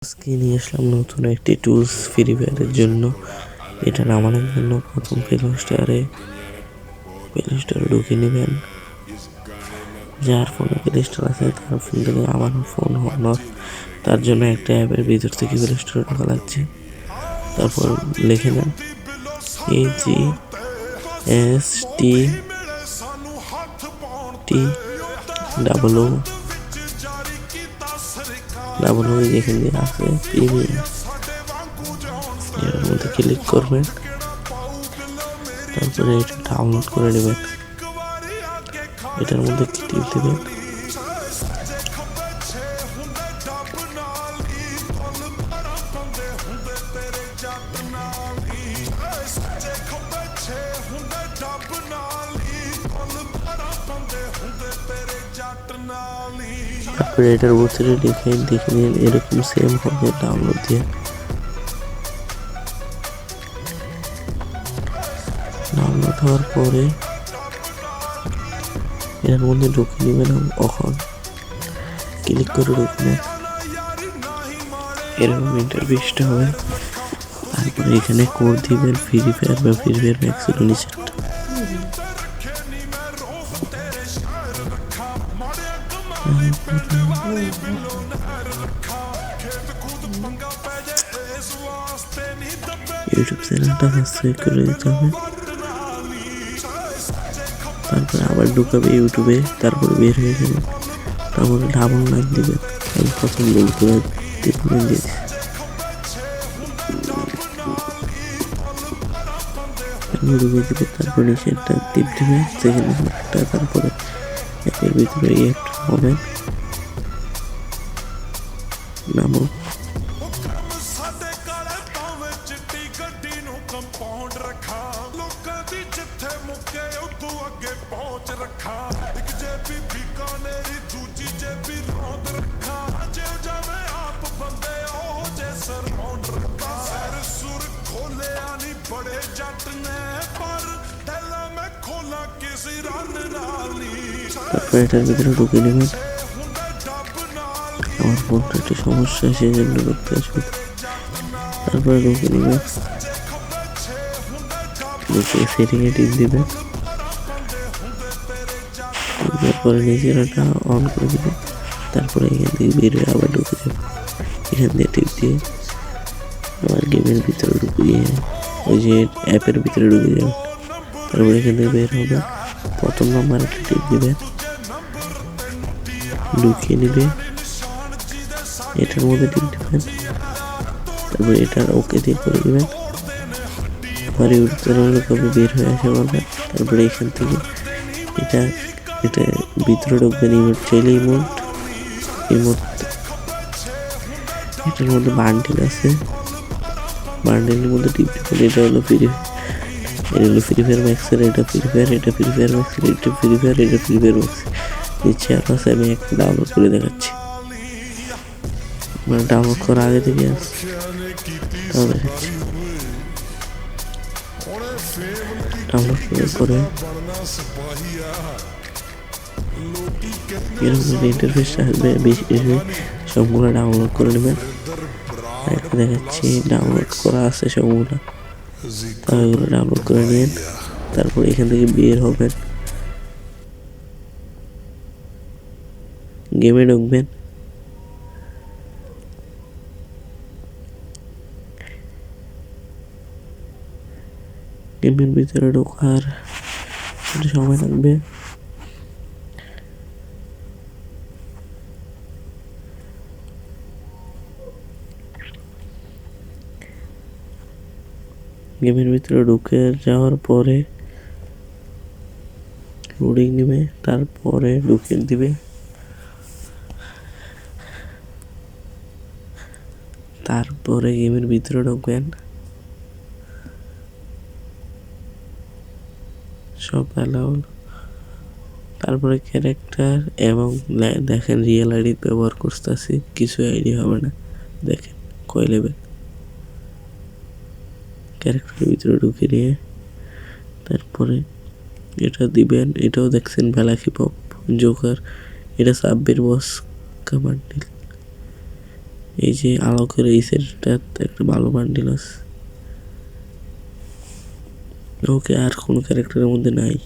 আজকে নিয়ে আসলাম নতুন একটি টুলস ফ্রি ফায়ারের জন্য। এটা নামানোর জন্য প্রথম প্লে স্টোরে ঢুকে নেবেন। যার ফোনে প্লে স্টোর আছে তার ফোন থেকে আমার ফোন হনর, তার জন্য একটা অ্যাপের ভিতর থেকে প্লে স্টোরে ঢোকা লাগছে। তারপর লিখে নেন AGSTTOO যেখান দিয়ে আছে প্রিমিয়াম, এর মধ্যে ক্লিক করবেন। তারপরে এটা ডাউনলোড করে নেবেন। এটার মধ্যে টিপ দেবেন। তারপরে এটার ভিতরে লিখে দেখে নিন, এরকম সেম হবে ডাউনলোড দিয়ে। ডাউনলোড হওয়ার পরে এর মধ্যে ঢুকে নেবেন। এখন ক্লিক করে ঢুকবেন, এরকম ইন্টারফেসটা হবে। তারপরে এখানে কোড দিবেন ফ্রি ফায়ার বা ফ্রি ফায়ার ম্যাক্সের নিচেরটা। ইউটিউব চ্যানেলটা সাবস্ক্রাইব করে দিতে হবে। তারপরে আবার ঢুকাবে ইউটিউবে, তারপর বের হয়ে যাবে। তারপরে ডাবল লাইক দিবেন। আমি প্রথম ভুল করে দিয়েছি। তারপরে নিচেরটা টিপ দিবে, সেকেন্ড একটা। তারপরে এর ভিতরে একটা হবে নামো। তারপরে এটার ভিতরে ঢুকে নেবেন। আমার ফোনটা একটু সমস্যা, সেই জন্য করতে আসবে। তারপরে ঢুকে নেবেন, সেটিংয়ে টিপ দিবেন। তারপরে নিজেরাটা অন করে দিবেন। তারপরে এখান থেকে বের হয়ে আবার ঢুকে যাবে। এখান দিয়ে টিপ দিয়ে আবার গেমের ভিতরে ঢুকিয়ে ওই যে অ্যাপের ভিতরে ঢুকে যাবেন। তারপরে এখান থেকে বের হবে, প্রথম নাম্বার একটা টিপ দিবেন, ঢুকিয়ে নিবে। এটার মধ্যে টিপ দিবেন। তারপরে এটার ওকে দিয়ে করে দিবেন। আবার ইউটিউব চ্যানেলে কবে বের হয়ে আসে পারবেন। তারপরে এখান থেকে এটা ভিতরে ঢুকবেন। ইমোট চাইলে ইমোট এটার মধ্যে বান্ডিল আছে, বান্ডিলের মধ্যে টিপ দিবেন। এটা হলো ফ্রি ফায়ার ম্যাক্সের, এটা ফ্রি ফায়ার, এটা ফ্রি ফায়ার ম্যাক্সের, এটা ফ্রি ফায়ার, এটা ফ্রি ফায়ার ম্যাক্স। নিচে আরো আছে, আমি একটা ডাউনলোড করে দেখাচ্ছি। মানে ডাউনলোড করার আগে থেকে তাও দেখাচ্ছি। ডাউনলোড করার পরে এরকম ইন্টারফেসটা আসবে। বেশি সবগুলো ডাউনলোড করে নেবেন। একটা দেখাচ্ছি, ডাউনলোড করা আছে সবগুলো, তাহলে এগুলো ডাউনলোড করে নিন। তারপর এখান থেকে বের হবেন, গেমে ঢুকবেন। গেমের ভিতরে ঢোকার সময় লাগবে। গেমের ভিতরে ঢুকে যাওয়ার পরে লোডিং নেবে, তারপরে ঢুকিয়ে দিবে। তারপরে গেমের ভিতরে ঢুকবেন, সব অ্যালাউ। তারপরে ক্যারেক্টার এবং দেখেন রিয়েল আইডি ব্যবহার করতেছি, কিছু আইডি হবে না। দেখেন কয় লেভেল। ক্যারেক্টারের ভিতরে ঢুকে নিয়ে তারপরে এটা দিবেন। এটাও দেখছেন ভ্যালাকি পপ জোকার, এটা সাব্বির বস কামান্ডিল। এই যে আলোকের এই সেটটা একটা ভালো বান্ডিল আছে। ওকে আর কোনো ক্যারেক্টারের মধ্যে নাই।